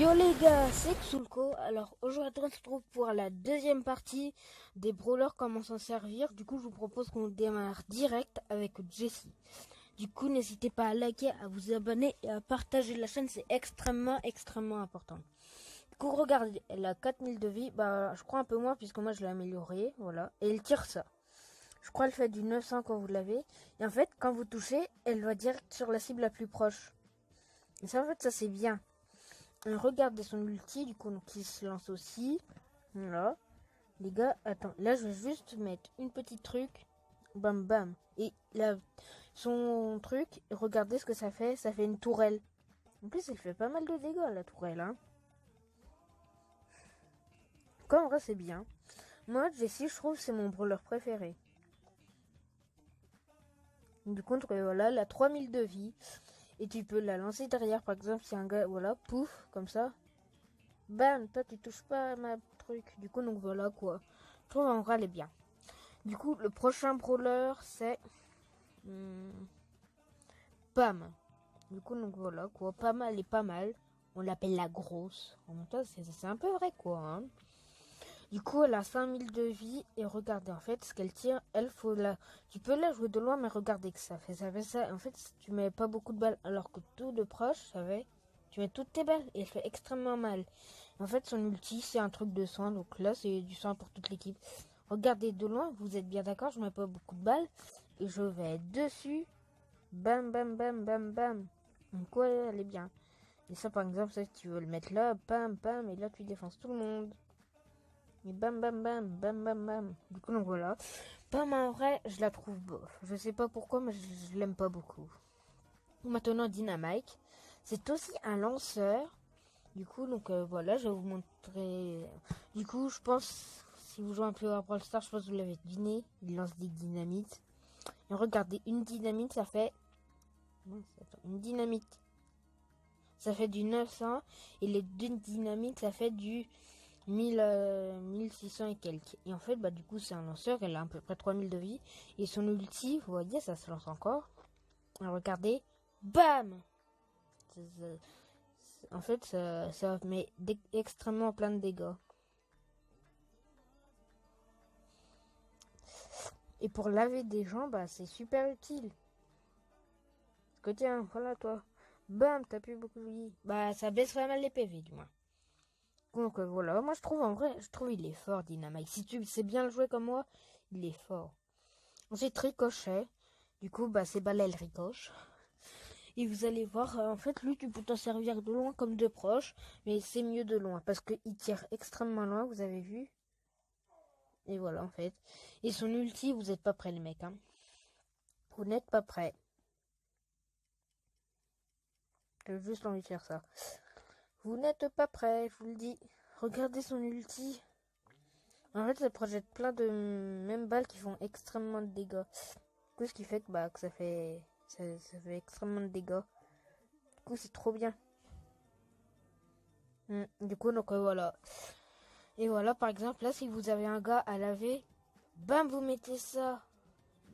Yo les gars, c'est Xulko. Alors aujourd'hui on se retrouve pour la deuxième partie des brawlers, comment s'en servir. Du coup je vous propose qu'on démarre direct avec Jessie. Du coup n'hésitez pas à liker, à vous abonner et à partager la chaîne, c'est extrêmement important. Du coup regardez, elle a 4000 de vie, bah je crois un peu moins puisque moi je l'ai amélioré, voilà. Et elle tire ça. Je crois elle fait du 900 quand vous l'avez. Et en fait quand vous touchez, elle va direct sur la cible la plus proche. Et ça en fait ça c'est bien. Regardez son ulti, du coup, donc il se lance aussi. Voilà. Les gars, attends, là je vais juste mettre une petite truc. Bam bam. Et là, son truc, regardez ce que ça fait. Ça fait une tourelle. En plus, elle fait pas mal de dégâts, la tourelle. Hein. Comme en vrai, c'est bien. Moi, Jessie, je trouve c'est mon brawler préféré. Du coup, voilà, elle a 3000 de vie. Et tu peux la lancer derrière, par exemple, si un gars, voilà, pouf, comme ça. Bam, toi tu touches pas à ma truc. Du coup, donc voilà quoi. Je trouve en vrai elle est bien. Du coup, le prochain brawler c'est Pam. Du coup, donc voilà quoi. Pam, elle est pas mal. On l'appelle la grosse. En même temps, c'est un peu vrai quoi. Hein. Du coup, elle a 5000 de vie. Et regardez, en fait, ce qu'elle tire, elle faut la. Tu peux la jouer de loin, mais regardez que ça fait. Ça fait ça. En fait, tu mets pas beaucoup de balles. Alors que tout de proche, ça fait. Tu mets toutes tes balles et elle fait extrêmement mal. En fait, son ulti, c'est un truc de soin. Donc là, c'est du soin pour toute l'équipe. Regardez de loin, vous êtes bien d'accord, je mets pas beaucoup de balles. Et je vais dessus. Bam, bam, bam, bam, bam. Donc ouais, elle est bien. Et ça, par exemple, ça, si tu veux le mettre là, bam, bam, et là, tu défonces tout le monde. Et bam, bam, bam, bam, bam, bam. Du coup, donc voilà. Bam, en vrai, je la trouve bof. Je sais pas pourquoi, mais je l'aime pas beaucoup. Maintenant, Dynamite. C'est aussi un lanceur. Du coup, donc voilà, je vais vous montrer. Du coup, je pense, si vous jouez un peu à Brawl Stars, je pense que vous l'avez deviné. Il lance des dynamites. Et regardez, une dynamite, ça fait. Une dynamite, ça fait du 900. Et les deux dynamites, ça fait du 1600 et quelques. Et en fait, bah, du coup, c'est un lanceur. Elle a à peu près 3000 de vie. Et son ulti, vous voyez, ça se lance encore. Alors, regardez. Bam! En fait, ça met extrêmement plein de dégâts. Et pour laver des gens, bah c'est super utile. Parce que tiens, voilà toi. Bam, t'as plus beaucoup de vie. Bah ça baisse pas mal les PV du moins. Donc voilà, moi je trouve en vrai, je trouve il est fort Dynamite. Si tu sais bien le jouer comme moi, il est fort. Ensuite ricochet. Du coup bah ses balles elles ricochent. Et vous allez voir, en fait lui tu peux t'en servir de loin comme de proche. Mais c'est mieux de loin parce qu'il tire extrêmement loin, vous avez vu. Et voilà en fait. Et son ulti, vous êtes pas prêts les mecs. Hein. Vous n'êtes pas prêts. J'ai juste envie de faire ça. Vous n'êtes pas prêts, je vous le dis. Regardez son ulti. En fait, ça projette plein de mêmes balles qui font extrêmement de dégâts. Du coup, ce qui fait que, bah, que ça fait extrêmement de dégâts. Du coup, c'est trop bien. Du coup, donc voilà. Et voilà, par exemple, là, si vous avez un gars à laver, bam, vous mettez ça.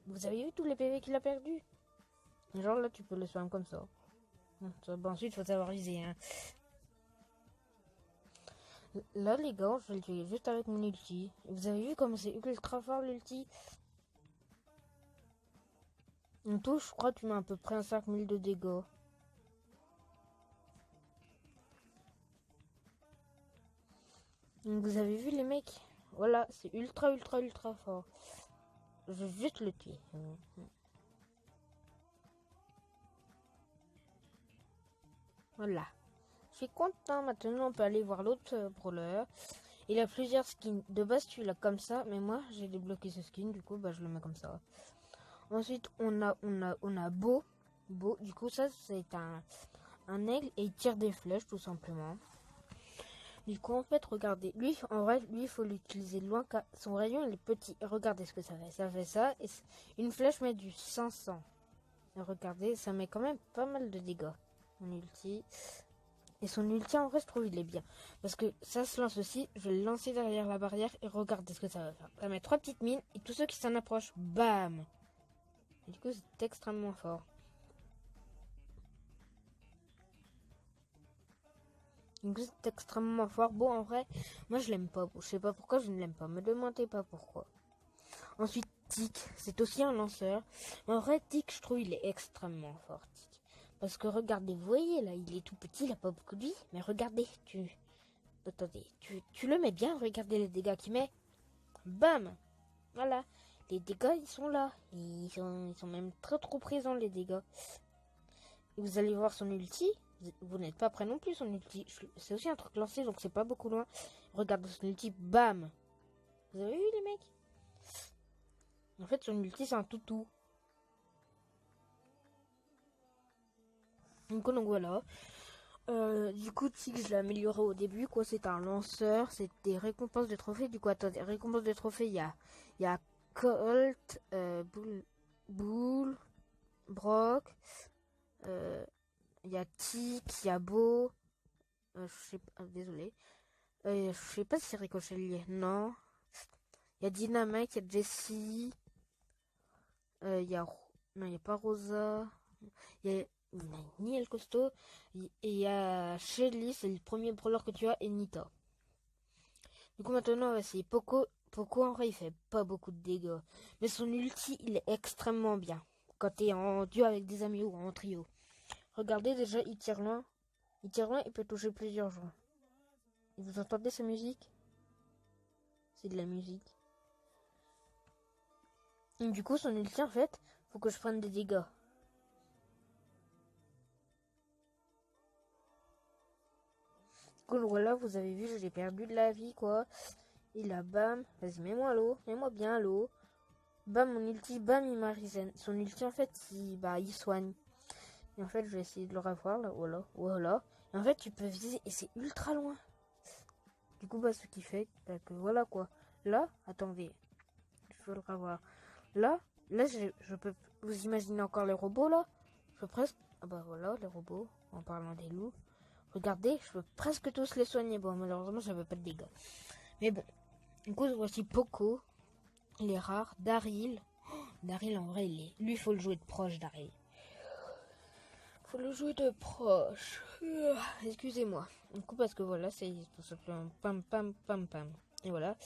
Vous avez vu tous les PV qu'il a perdu? Genre là, tu peux le spam comme ça. Bon, ensuite, il faut savoir viser. Hein. Là, les gars, je vais le tuer juste avec mon ulti. Vous avez vu comme c'est ultra fort l'ulti? En tout, je crois que tu mets à peu près un 5000 de dégâts. Donc, vous avez vu les mecs? Voilà, c'est ultra fort. Je vais juste le tuer. Voilà. Je suis content. Maintenant, on peut aller voir l'autre brawler. Il a plusieurs skins. De base, tu l'as comme ça, mais moi, j'ai débloqué ce skin. Du coup, bah, je le mets comme ça. Ensuite, on a Beau. Beau. Du coup, ça, c'est un aigle et il tire des flèches, tout simplement. Du coup, en fait, regardez. Lui, en vrai, lui, il faut l'utiliser loin car son rayon, il est petit. Et regardez ce que ça fait. Ça fait ça. Et une flèche met du 500. Et regardez, ça met quand même pas mal de dégâts. Mon ulti. Et son ulti, en vrai, je trouve, il est bien. Parce que ça se lance aussi. Je vais le lancer derrière la barrière. Et regardez ce que ça va faire. Ça met 3 petites mines. Et tous ceux qui s'en approchent, bam. Et du coup, c'est extrêmement fort. Donc c'est extrêmement fort. Bon, en vrai, moi je l'aime pas. Je sais pas pourquoi je ne l'aime pas. Me demandez pas pourquoi. Ensuite, Tic, c'est aussi un lanceur. Mais en vrai, Tic, je trouve il est extrêmement fort, Tic. Parce que regardez, vous voyez là, il est tout petit, il a pas beaucoup de vie. Mais regardez, attendez, tu le mets bien, regardez les dégâts qu'il met. Bam! Voilà. Les dégâts, ils sont là. Ils sont même très trop présents, les dégâts. Et vous allez voir son ulti. Vous n'êtes pas prêt non plus, son ulti. C'est aussi un truc lancé, donc c'est pas beaucoup loin. Regardez son ulti, bam! Vous avez vu, les mecs? En fait, son ulti, c'est un toutou. Donc voilà. Du coup, Tig, je l'ai amélioré au début. Quoi, c'est un lanceur. C'est des récompenses de trophées. Du coup, attendez, récompenses de trophées, il y a Colt, Bull, Brock. Il y a Tic, il y a Beau. Je sais pas, désolé. Je sais pas si c'est Ricochet lié. Non. Il y a Dynamite, il y a Jessie. Il y a... Non, il n'y a pas Rosa. Il y a ni El Costo. Et il y a Shelly, c'est le premier brawler que tu as, et Nita. Du coup, maintenant, on va essayer Poco. Poco, en vrai, il fait pas beaucoup de dégâts. Mais son ulti, il est extrêmement bien. Quand t'es en duo avec des amis ou en trio. Regardez, déjà, il tire loin. Il tire loin, il peut toucher plusieurs gens. Et vous entendez sa musique? C'est de la musique. Et du coup, son ulti, en fait, faut que je prenne des dégâts. Cool, voilà, vous avez vu, j'ai perdu de la vie, quoi. Et là, bam, vas-y, mets-moi l'eau, mets-moi bien l'eau. Bam, mon ulti, bam, il m'a reset. Son ulti, en fait, il soigne. Et en fait, je vais essayer de le revoir, là, voilà, voilà. Et en fait, tu peux viser, et c'est ultra loin. Du coup, bah, ce qui fait que, voilà, quoi. Là, attendez, je veux le revoir. Là, je peux, vous imaginez encore les robots, là? Je peux presque, ah bah voilà, les robots, en parlant des loups. Regardez, je peux presque tous les soigner. Bon, malheureusement, ça ne fait pas de dégâts. Mais bon, du coup, voici Poco. Il est rare. Daryl. Daryl, en vrai, lui, il faut le jouer de proche, Daryl. Faut le jouer de proche. Excusez-moi. Du coup, parce que voilà, c'est tout simplement pam, pam, pam, pam. Et voilà.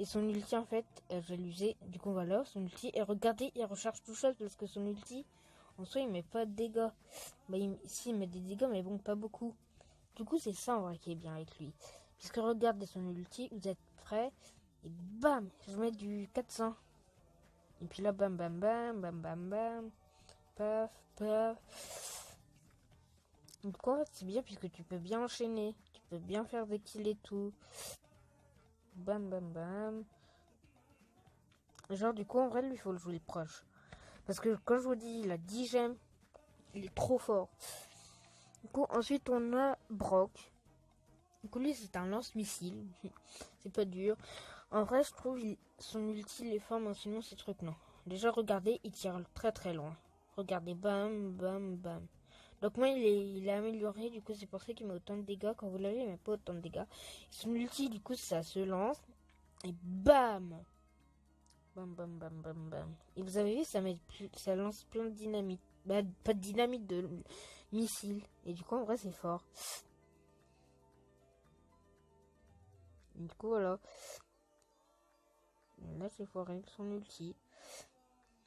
Et son ulti, en fait, je vais l'user. Du coup, voilà, son ulti. Et regardez, il recharge tout seul parce que son ulti, en soi, il met pas de dégâts. Bah, ici, il met des dégâts, mais bon, pas beaucoup. Du coup, c'est ça en vrai qui est bien avec lui. Puisque regardez son ulti, vous êtes prêts. Et bam, je mets du 400. Et puis là, bam, bam, bam, bam, bam, bam. Paf, paf. Du coup, en fait, c'est bien puisque tu peux bien enchaîner. Tu peux bien faire des kills et tout. Bam, bam, bam. Genre, du coup, en vrai, lui, il faut le jouer proche. Parce que quand je vous dis, il a 10 gemmes. Il est trop fort. Du coup, ensuite, on a Brock. Du coup, lui, c'est un lance-missile. C'est pas dur. En vrai, je trouve son ulti, les formes, sinon ces trucs, non. Déjà, regardez, il tire très très loin. Regardez, bam, bam, bam. Donc moi, il est amélioré, du coup, c'est pour ça qu'il met autant de dégâts. Quand vous l'avez, il met pas autant de dégâts. Son ulti, du coup, ça se lance. Et bam! Bam, bam, bam, bam, bam. Et vous avez vu, ça lance plein de dynamite. Bah, pas de dynamite, de missiles. Et du coup, en vrai, c'est fort. Et du coup, voilà. Là, c'est fort avec son ulti.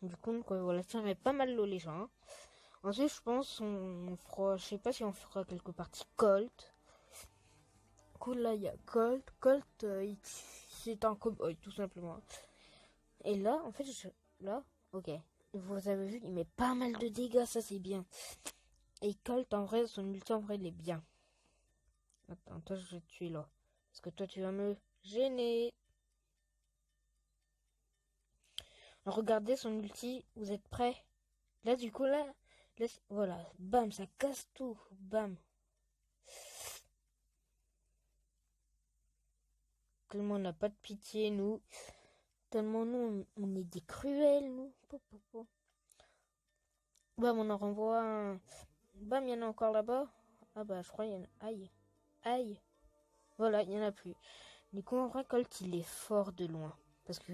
Du coup, quoi, voilà, ça met pas mal l'eau les gens. Ensuite, je pense on fera, je sais pas si on fera quelques parties Colt. Cool, là, il y a Colt. Colt, c'est un cowboy, tout simplement. Et là, en fait, là, ok. Vous avez vu, il met pas mal de dégâts, ça c'est bien. Et Colt, en vrai, son ulti, en vrai, il est bien. Attends, toi, je vais te tuer là. Parce que toi, tu vas me gêner. Alors, regardez son ulti, vous êtes prêts? Là, du coup, là, voilà, bam, ça casse tout, bam. Tellement on n'a pas de pitié, nous. Tellement nous, on est des cruels, nous. Bam, on en renvoie un. Bam, il y en a encore là-bas. Ah bah, je crois qu'il y en a. Aïe. Aïe. Voilà, il n'y en a plus. Du coup, en vrai, Colt, il est fort de loin. Parce que,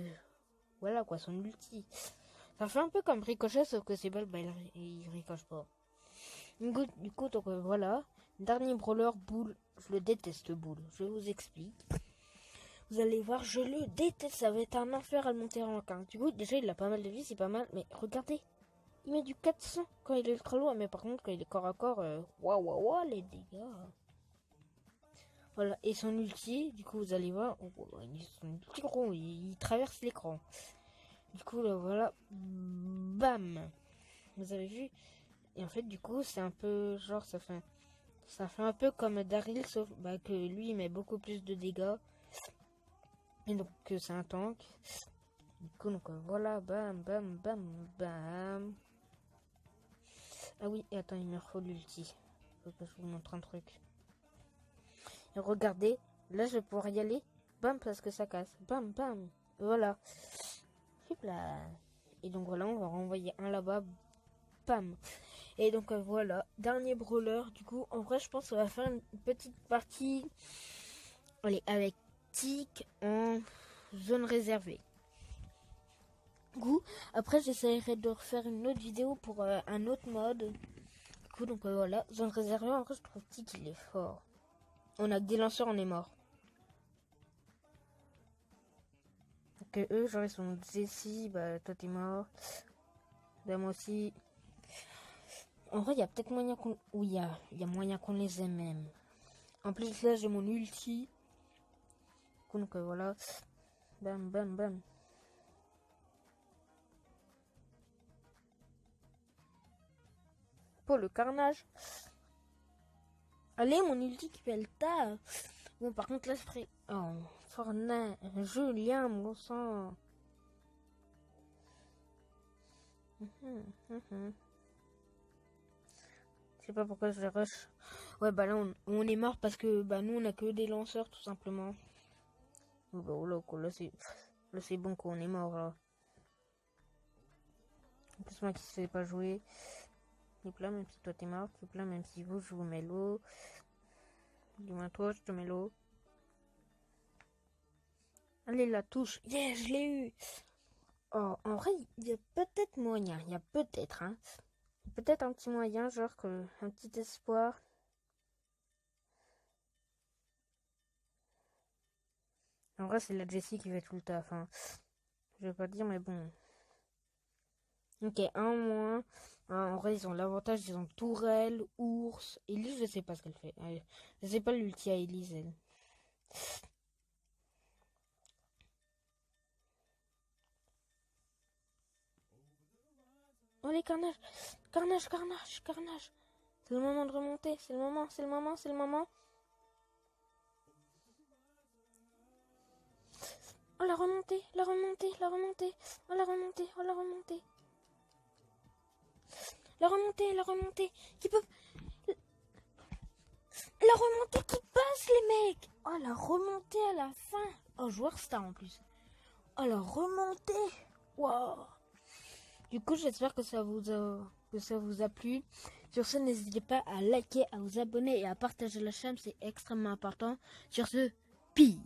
voilà quoi, son ulti. Ça fait un peu comme Ricochet, sauf que c'est pas le il ricoche pas. Du coup, donc voilà. Dernier brawler, Bull. je le déteste, Boule. Je vous explique. Vous allez voir, je le déteste. Ça va être un enfer à le monter en 15. Du coup, déjà, il a pas mal de vie, c'est pas mal. Mais regardez, il met du 400 quand il est ultra loin. Mais par contre, quand il est corps à corps, waouh, les dégâts. Voilà, et son ulti, du coup, vous allez voir, son ulti gros, il traverse l'écran. Du coup, là, voilà, bam. Vous avez vu? Et en fait, du coup, c'est un peu, genre, ça fait un peu comme Daryl, sauf que lui, il met beaucoup plus de dégâts. Et donc, que c'est un tank. Du coup, donc, voilà, bam, bam, bam, bam. Ah oui, et attends, il me faut l'ulti. Faut que je vous montre un truc. Et regardez, là, je vais pouvoir y aller. Bam, parce que ça casse. Bam, bam. Voilà. Hop là. Et donc, voilà, on va renvoyer un là-bas. Bam. Et donc voilà, dernier brawler. Du coup, en vrai, je pense qu'on va faire une petite partie, allez, avec Tic en zone réservée. Du coup, après, j'essaierai de refaire une autre vidéo pour un autre mode. Du coup, donc voilà, zone réservée. En vrai, je trouve Tic, il est fort. On a que des lanceurs, on est mort. Donc eux, genre, ils sont ici. Bah, toi, t'es mort. Bah, moi aussi. En vrai, il y a peut-être moyen qu'on... Oui, il y a moyen qu'on les aime même. En plus, là, j'ai mon ulti. Donc, voilà. Bam, bam, bam. Pour le carnage. Allez, mon ulti qui fait le tas. Bon, par contre, là, je ferai... Oh, Fortnite. Julien, mon sang. Je sais pas pourquoi je rush. Ouais, bah là, on est mort parce que nous, on a que des lanceurs, tout simplement. Là, c'est bon qu'on est mort, là. En plus, moi qui sais pas jouer. Hop là, même si toi t'es mort. Hop là, même si vous, je vous mets l'eau. Dis-moi, toi, je te mets l'eau. Allez, la touche. Yes, je l'ai eu. Oh, en vrai, il y a peut-être moyen. Il y a peut-être, hein. Peut-être un petit moyen, genre un petit espoir. En vrai, c'est la Jessie qui fait tout le taf, hein. Je vais pas dire, mais bon. Ok, un moins. En vrai, ils ont l'avantage, ils ont tourelle, ours. Elise, je sais pas ce qu'elle fait. Je sais pas l'ulti à Elise, elle. Oh les carnages. Carnage. C'est le moment de remonter. C'est le moment. Oh la remontée. Oh la remontée. La remontée. Qui peut... La remontée qui passe, les mecs. Oh la remontée à la fin. Oh, joueur star en plus. Oh la remontée. Waouh. Du coup, j'espère que ça vous a plu. Sur ce, n'hésitez pas à liker, à vous abonner et à partager la chaîne. C'est extrêmement important. Sur ce, peace.